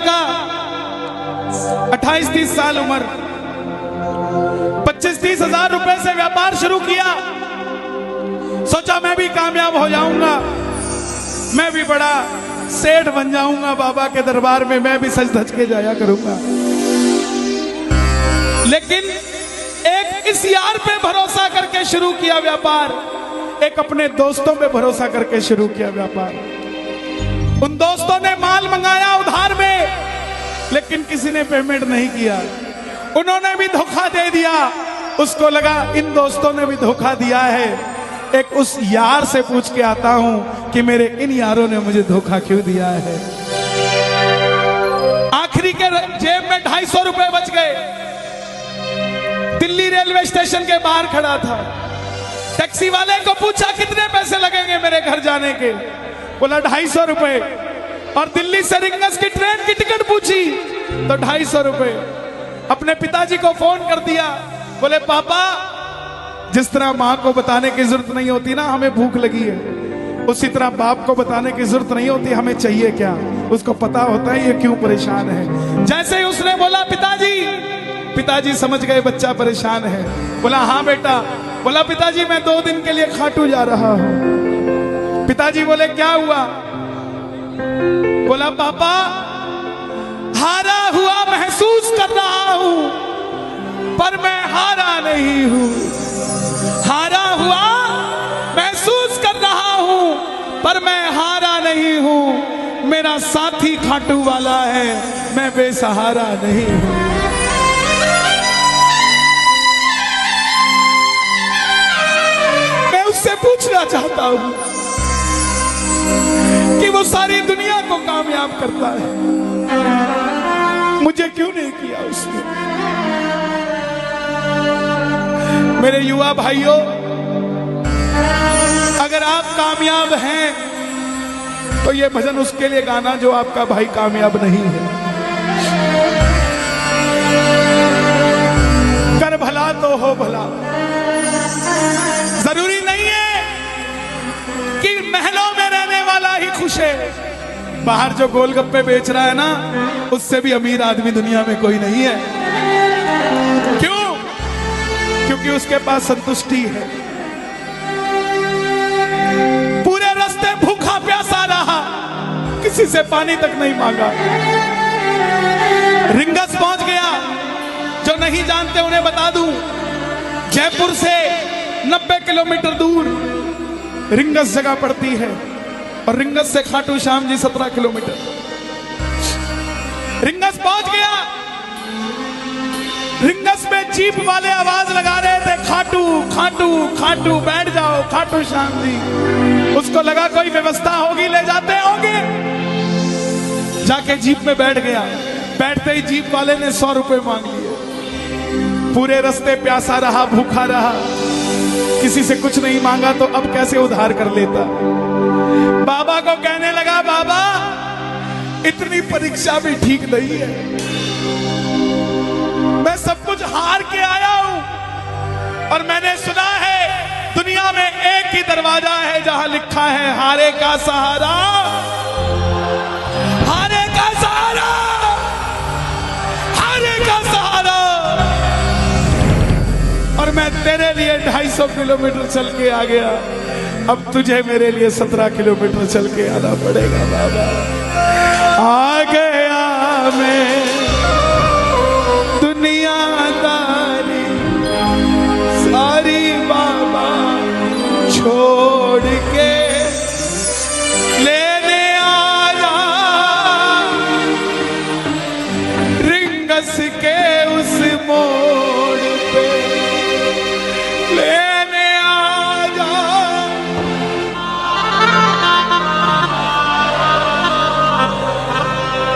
लड़का, 28-30 साल उम्र, 25-30 हजार रुपए से व्यापार शुरू किया। सोचा मैं भी कामयाब हो जाऊंगा, मैं भी बड़ा सेठ बन जाऊंगा, बाबा के दरबार में मैं भी सज धज के जाया करूंगा। लेकिन एक इस यार पे भरोसा करके शुरू किया व्यापार, एक अपने दोस्तों पे भरोसा करके शुरू किया व्यापार। उन दोस्तों ने माल मंगाया उधार में, लेकिन किसी ने पेमेंट नहीं किया। उन्होंने भी धोखा दे दिया। उसको लगा इन दोस्तों ने भी धोखा दिया है, एक उस यार से पूछ के आता हूं कि मेरे इन यारों ने मुझे धोखा क्यों दिया है। आखिरी के जेब में 250 रुपए बच गए। दिल्ली रेलवे स्टेशन के बाहर खड़ा था। टैक्सी वाले को पूछा कितने पैसे लगेंगे मेरे घर जाने के, बोला 250 रुपए। और दिल्ली से रिंगस की ट्रेन की टिकट पूछी तो 250 रुपए। अपने पिताजी को फोन कर दिया, बोले पापा, जिस तरह माँ को बताने की जरूरत नहीं होती ना हमें भूख लगी है, उसी तरह बाप को बताने की जरूरत नहीं होती हमें चाहिए क्या, उसको पता होता है ये क्यों परेशान है। जैसे ही उसने बोला पिताजी, पिताजी समझ गए बच्चा परेशान है। बोला हाँ बेटा। बोला पिताजी मैं 2 दिन के लिए खाटू जा रहा हूं। पिताजी बोले क्या हुआ? बोला पापा, हारा हुआ महसूस कर रहा हूं, पर मैं हारा नहीं हूं। हारा हुआ महसूस कर रहा हूं, पर मैं हारा नहीं हूं। मेरा साथी खाटू वाला है, मैं बेसहारा नहीं हूं। मैं उससे पूछना चाहता हूं कि वो सारी दुनिया को कामयाब करता है, मुझे क्यों नहीं किया उसने? मेरे युवा भाइयों, अगर आप कामयाब हैं तो ये भजन उसके लिए गाना जो आपका भाई कामयाब नहीं है। कर भला तो हो भला। जरूरी नहीं है कि महलों में रहने वाला ही खुश है। बाहर जो गोलगप्पे बेच रहा है ना, उससे भी अमीर आदमी दुनिया में कोई नहीं है। क्यों? क्योंकि उसके पास संतुष्टि है। पूरे रास्ते भूखा प्यासा रहा, किसी से पानी तक नहीं मांगा। रिंगस पहुंच गया। जो नहीं जानते उन्हें बता दूं, जयपुर से 90 किलोमीटर दूर रिंगस जगह पड़ती है, और रिंगस से खाटू श्याम जी 17 किलोमीटर। रिंगस पहुंच गया। रिंगस में जीप वाले आवाज लगा रहे थे, खाटू खाटू खाटू, बैठ जाओ खाटू श्याम जी। उसको लगा कोई व्यवस्था होगी, ले जाते होंगे। जाके जीप में बैठ गया। बैठते ही जीप वाले ने 100 रुपए मांग लिए। पूरे रास्ते प्यासा रहा, भूखा रहा, किसी से कुछ नहीं मांगा तो अब कैसे उधार कर लेता। बाबा को कहने लगा, बाबा इतनी परीक्षा भी ठीक नहीं है, मैं सब कुछ हार के आया हूं, और मैंने सुना है दुनिया में एक ही दरवाजा है जहां लिखा है हारे का सहारा, हारे का सहारा, हारे का सहारा। और मैं तेरे लिए 250 किलोमीटर चल के आ गया, अब तुझे मेरे लिए 17 किलोमीटर चल के आना पड़ेगा। बाबा आ गया मैं दुनियादारी सारी बाबा छोड़ के लेने आया रिंगस के उस मोड़ पे, लेने आया।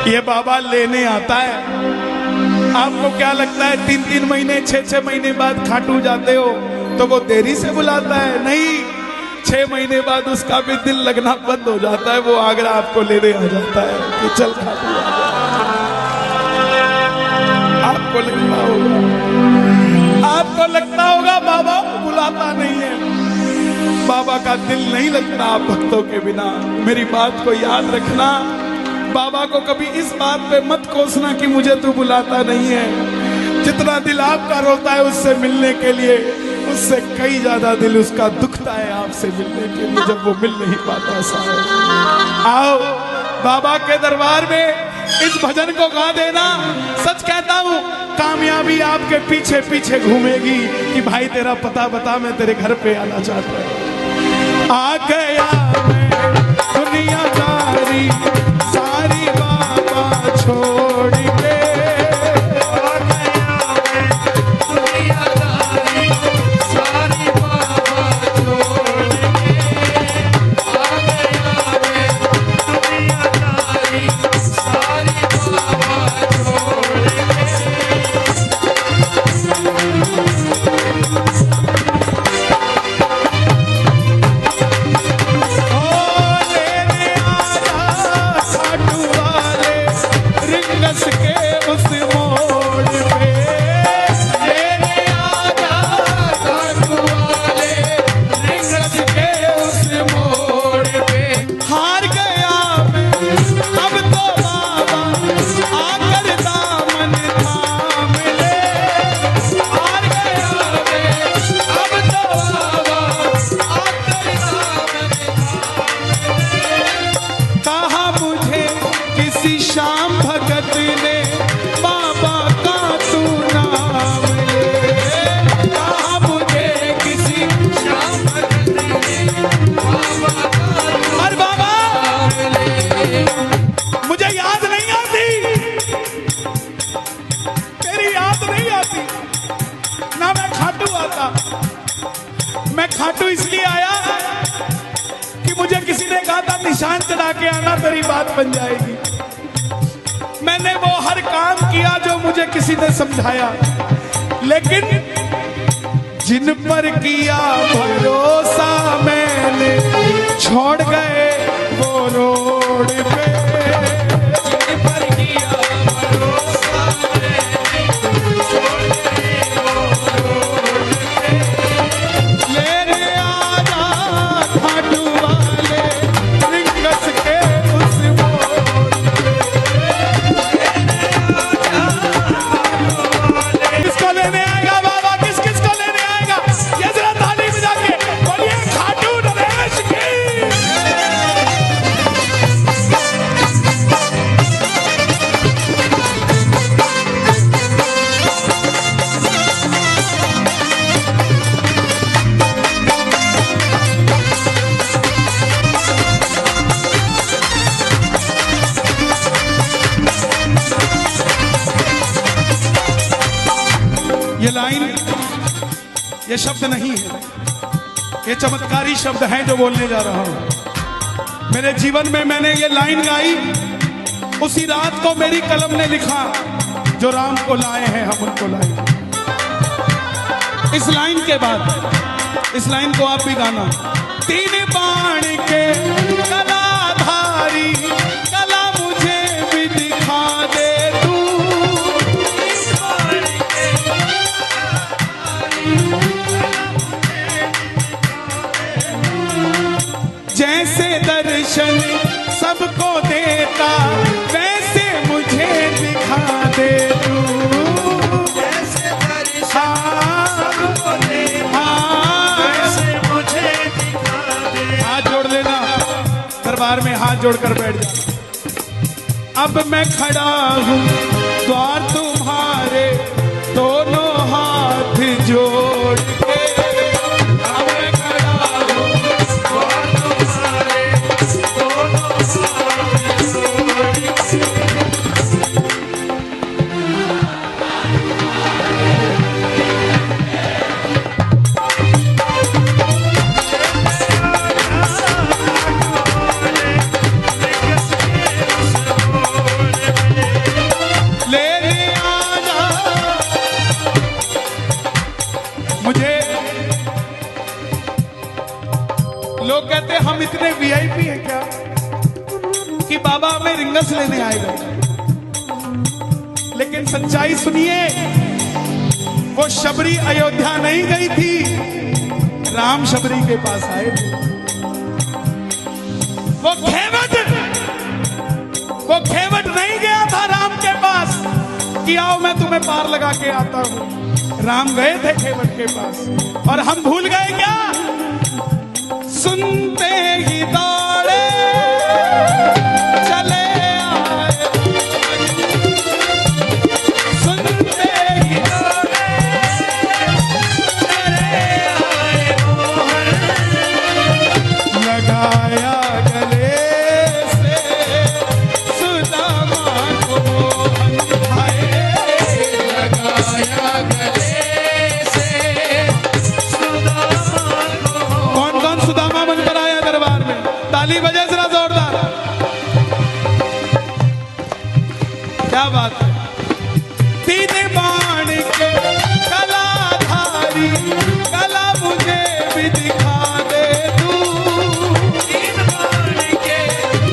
ये बाबा लेने आता है। आपको क्या लगता है 3-3 महीने 6-6 महीने बाद खाटू जाते हो तो वो देरी से बुलाता है? नहीं, 6 महीने बाद उसका भी दिल लगना बंद हो जाता है। वो आगरा आपको लेने आ जाता है कि चल खाटू आ जा। आपको लगता होगा बाबा बुलाता नहीं है। बाबा का दिल नहीं लगता आप भक्तों के बिना। मेरी बात को याद रखना, बाबा को कभी इस बात पे मत कोसना कि मुझे तू बुलाता नहीं है। जितना दिल आपका रोता है उससे मिलने के लिए, उससे कई ज्यादा दिल उसका दुखता है आपसे मिलने के लिए, जब वो मिल नहीं पाता। साहब आओ बाबा के दरबार में इस भजन को गा देना। सच कहता हूँ कामयाबी आपके पीछे पीछे घूमेगी कि भाई तेरा पता बता, मैं तेरे घर पे आना चाहता हूँ। आ गया मैं दुनियादारी सारी बाबा छोड़ के, आ गया मैं दुनियादारी सारी बाबा छोड़ के, आ गया मैं दुनियादारी सारी बाबा छोड़ खाटू इसलिए आया कि मुझे किसी ने कहा था निशान चढ़ा के आना तेरी बात बन जाएगी। मैंने वो हर काम किया जो मुझे किसी ने समझाया, लेकिन जिन पर किया भरोसा मैंने छोड़ गए वो रोड पे, जिन पर किया भरोसा मैंने छोड़ गए वो रोड पे। लेने आजा खाटू वाले रिंगस के उस मोड़ पे, किसको लेने आएगा बाबा, किस किस को लेने आएगा? ये जरा ताली बजा के बोलिए खाटू नरेश की। ये लाइन, ये शब्द नहीं है, ये चमत्कारी शब्द हैं जो बोलने जा रहा हूं। मेरे जीवन में मैंने ये लाइन गाई, उसी रात को मेरी कलम ने लिखा, जो राम को लाए हैं हम उनको लाए। इस लाइन के बाद, इस लाइन को आप भी गाना। तीन बाण के कलाधारी कला मुझे भी दिखा दे तू, जैसे दर्शन सबको देता वैसे मुझे दिखा दे तू, जैसे दर्शन सबको देता वैसे मुझे दिखा दे। हाथ जोड़ लेना, दरबार में हाथ जोड़कर बैठ जा। अब मैं खड़ा हूँ द्वार तुम्हारे दोनों हाथ जोड़ के, अब मैं खड़ा हूँ द्वार तुम्हारे दोनों हाथ जोड़ के। लोग कहते हम इतने वीआईपी हैं क्या कि बाबा हमें रिंगस लेने आएगा, लेकिन सच्चाई सुनिए, वो शबरी अयोध्या नहीं गई थी, राम शबरी के पास आए थे। वो खेमत वो खेवट नहीं गया था राम के पास कि आओ मैं तुम्हें पार लगा के आता हूं। राम गए थे खेवट के पास और हम भूल गए क्या? सुनते ही दौड़े चले आए, सुनते ही दौड़े चले आए, लगाया गले से सुदामा को मोहन भाई, लगाया गले से सुदामा को। कौन कौन सुदामा बनकर आया दरबार में? ताली बजे जरा जोरदार। क्या बात है? तीन बाण के कलाधारी कला मुझे भी दिखा दे तू, तीन बाण के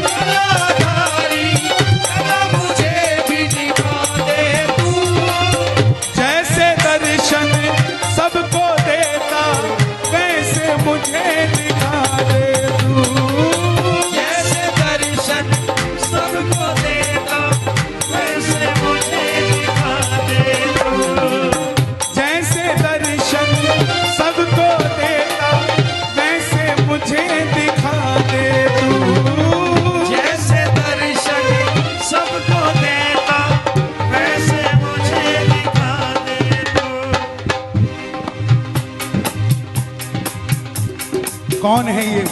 कलाधारी कला मुझे भी दिखा दे तू, जैसे दर्शन सबको देता वैसे मुझे दिखा दे तू, जैसे दर्शन सबको देता वैसे मुझे दिखा दे तू, जैसे दर्शन सबको देता वैसे मुझे दिखा दे तू, जैसे दर्शन सबको देता वैसे मुझे दिखा दे तू। कौन है ये?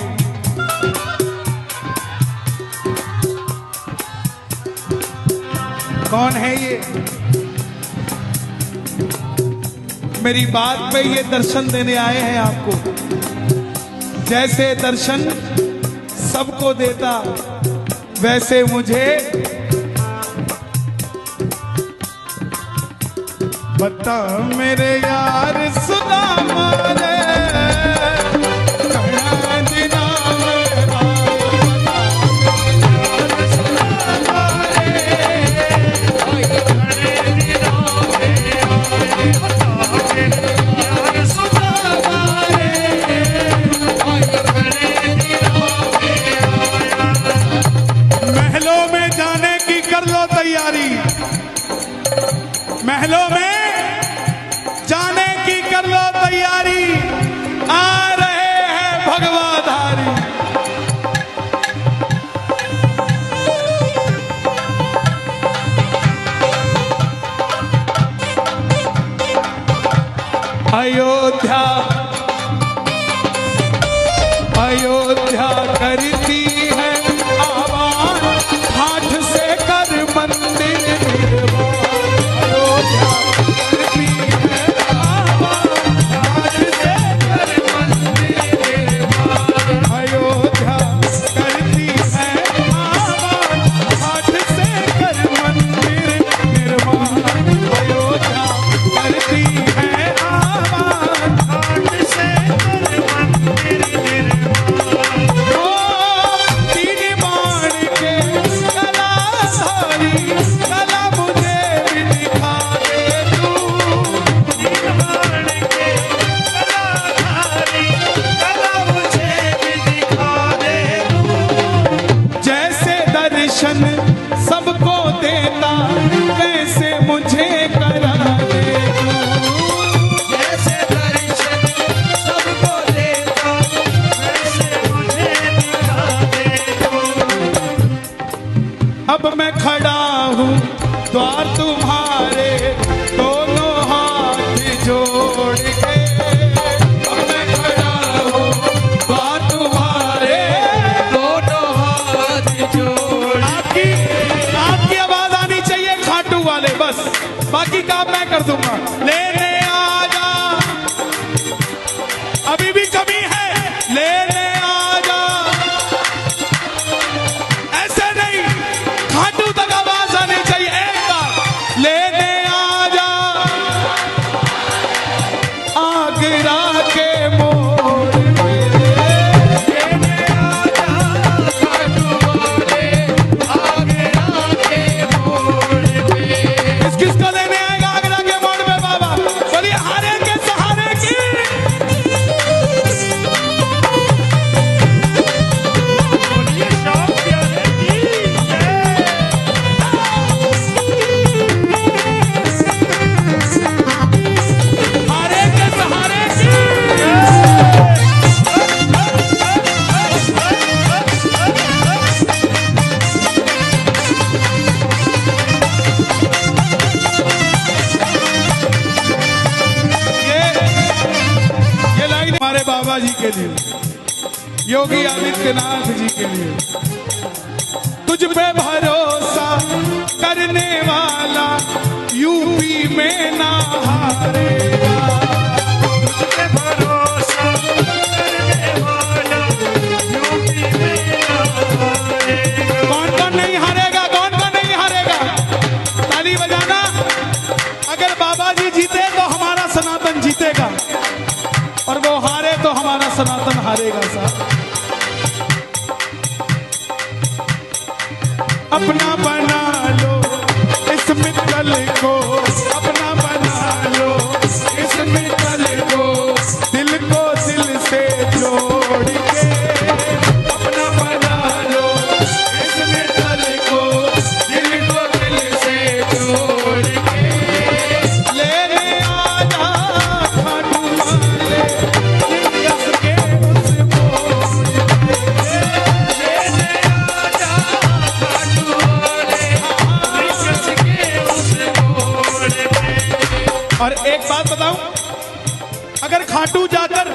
कौन है ये? मेरी बात पे ये दर्शन देने आए हैं आपको। जैसे दर्शन सबको देता वैसे मुझे, बता मेरे यार सुदामा रे, कहाँ दिना मेरा, सुदामा रे, आए खड़े दिनों में आए, बता मेरे यार सुदामा रे, आए खड़े दिनों में आया। महलों में जाने की कर लो तैयारी, महलों में जाने की कर लो तैयारी, आ रहे हैं भगवाधारी। अयोध्या अयोध्या करती है आवाज, हाथ से कर मंदिर निर्माण, अयोध्या करती है आवाज, हाथ से कर मंदिर निर्माण, अयोध्या करती है आवाज, हाथ से कर मंदिर निर्माण, अयोध्या करती है आवाज, हाथ से कर मंदिर निर्माण। ओ तीन बाण के कलाधारी कला मुझे भी दिखा दे तू, तीन बाण के कलाधारी कला मुझे भी दिखा दे तू, जैसे दर्शन सबको देता वैसे मुझे करा दे तू, जैसे दर्शन सबको देता वैसे मुझे दिखा दे तू। अब मैं खड़ा हूँ द्वार तुम्हारे, दोनों हाथ जोड़ के, अब मैं खड़ा हूँ द्वार तुम्हारे, दोनों हाथ जोड़। आपकी आवाज आनी चाहिए खाटू वाले, बस बाकी काम मैं कर दूंगा। लेने आ जा, अभी भी कमी है, लेने आ जा, ऐसे नहीं, खाटू तक आवाज आनी चाहिए। एक बार लेने आ जा, आगरा के मोड़ पे, लेने आ जा, खाटू वाले, आगरा के मोड़ पे। किसको लेने आएगा आगरा के मोड़ पे बाबा? के लिए, योगी आदित्यनाथ जी के लिए। तुझ पे भरोसा करने वाला यूपी में ना हारेगा। तुझ पे भरोसा करने वाला यूपी में ना हारेगा। कौन कौन नहीं हारेगा, कौन कौन नहीं हारेगा? ताली बजाना। अगर बाबा जी जीते तो हमारा सनातन जीतेगा, और वो हारे तो हमारा सनातन हारेगा साहब। अपना बना लो इस मित्तल को, अपना बना लो इस मित्तल को, दिल को दिल से जोड़ के। अपना बना लो इस मित्तल को, दिल को दिल से जोड़ के। लेने आजा खाटू वाले निकस के उस मोड़ पे। लेने आजा खाटू वाले निकस के उस मोड़ पे। और एक बात बताऊं, अगर खाटू जाकर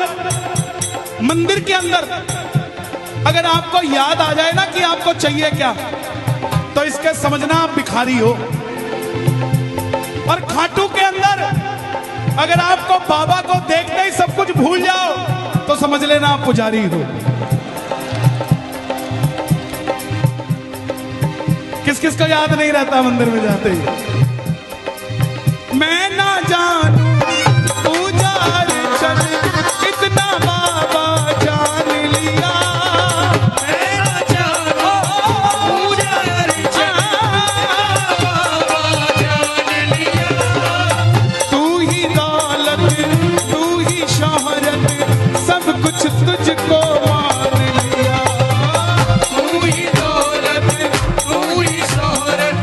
मंदिर के अंदर अगर आपको याद आ जाए ना कि आपको चाहिए क्या, तो इसके समझना आप भिखारी हो। और खाटू के अंदर अगर आपको बाबा को देखते ही सब कुछ भूल जाओ, तो समझ लेना आप पुजारी हो। किस किस को याद नहीं रहता मंदिर में जाते ही? मैं ना जानू पुजार चल, इतना बाबा जान लिया। मैं ना जानू पुजारी चल, बाबा जान लिया। तू ही दौलत, तू ही शोहरत, सब कुछ तुझको मान लिया। तू ही दौलत, तू ही शोहरत,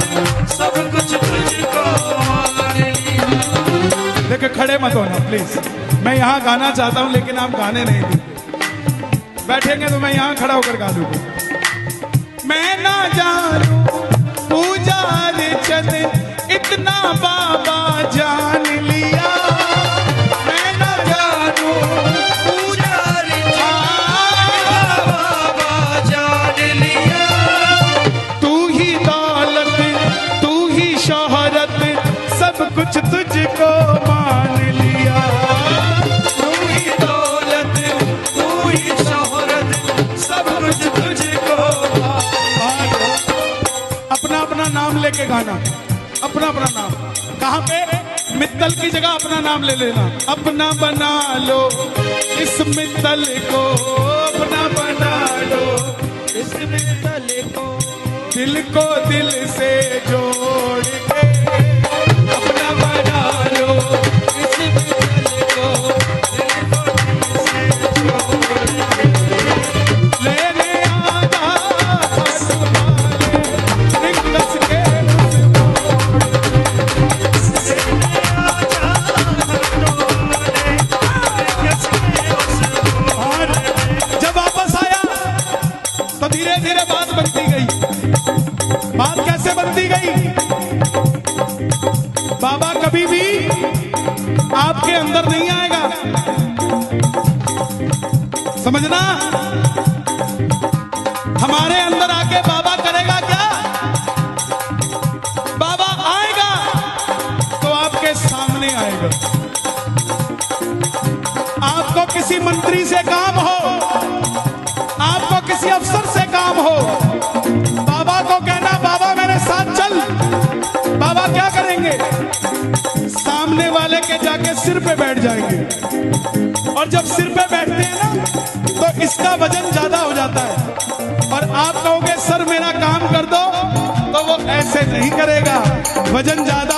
सब कुछ तुझको मान लिया। देखो खड़े मत होना प्लीज, मैं यहाँ गाना चाहता हूँ लेकिन आप गाने नहीं देंगे। बैठेंगे तो मैं यहाँ खड़ा होकर गा दूंगा। मैं ना जानू पुजार चंद, इतना बाबा जान लिया। मैं ना जानू पुजारी बाबा जान लिया। तू ही दौलत, तू ही शोहरत, सब कुछ तुझको मान लिया। तू ही दौलत, तू ही शोहरत, सब कुछ तुझको मान। अपना अपना नाम लेके गाना, अपना अपना नाम। कहाँ पे? मित्तल की जगह अपना नाम ले लेना। अपना बना लो इस मित्तल को, अपना बना लो इस मित्तल को, दिल को दिल से जोड़ के। अपना बना लो इस मित्तल को, दिल को दिल से जोड़ के। लेने आजा खाटू वाले निकस के उस मोड़ पे। लेने आजा खाटू वाले निकस के उस मोड़ पे। जब वापस आया तो धीरे धीरे बात बनती गई। बात कैसे बनती गई? बाबा कभी भी आपके अंदर नहीं आएगा, समझना। हमारे अंदर आके बाबा करेगा क्या? बाबा आएगा तो आपके सामने आएगा। आपको किसी मंत्री से काम हो, आपको किसी अफसर से काम हो, बाबा को कहना बाबा मेरे साथ चल। बाबा क्या करेंगे? सामने वाले के जाके सिर पे बैठ जाएंगे। और जब सिर पे बैठते हैं ना, तो इसका वजन ज्यादा हो जाता है। और आप कहोगे सर मेरा काम कर दो, तो वो ऐसे नहीं करेगा, वजन ज्यादा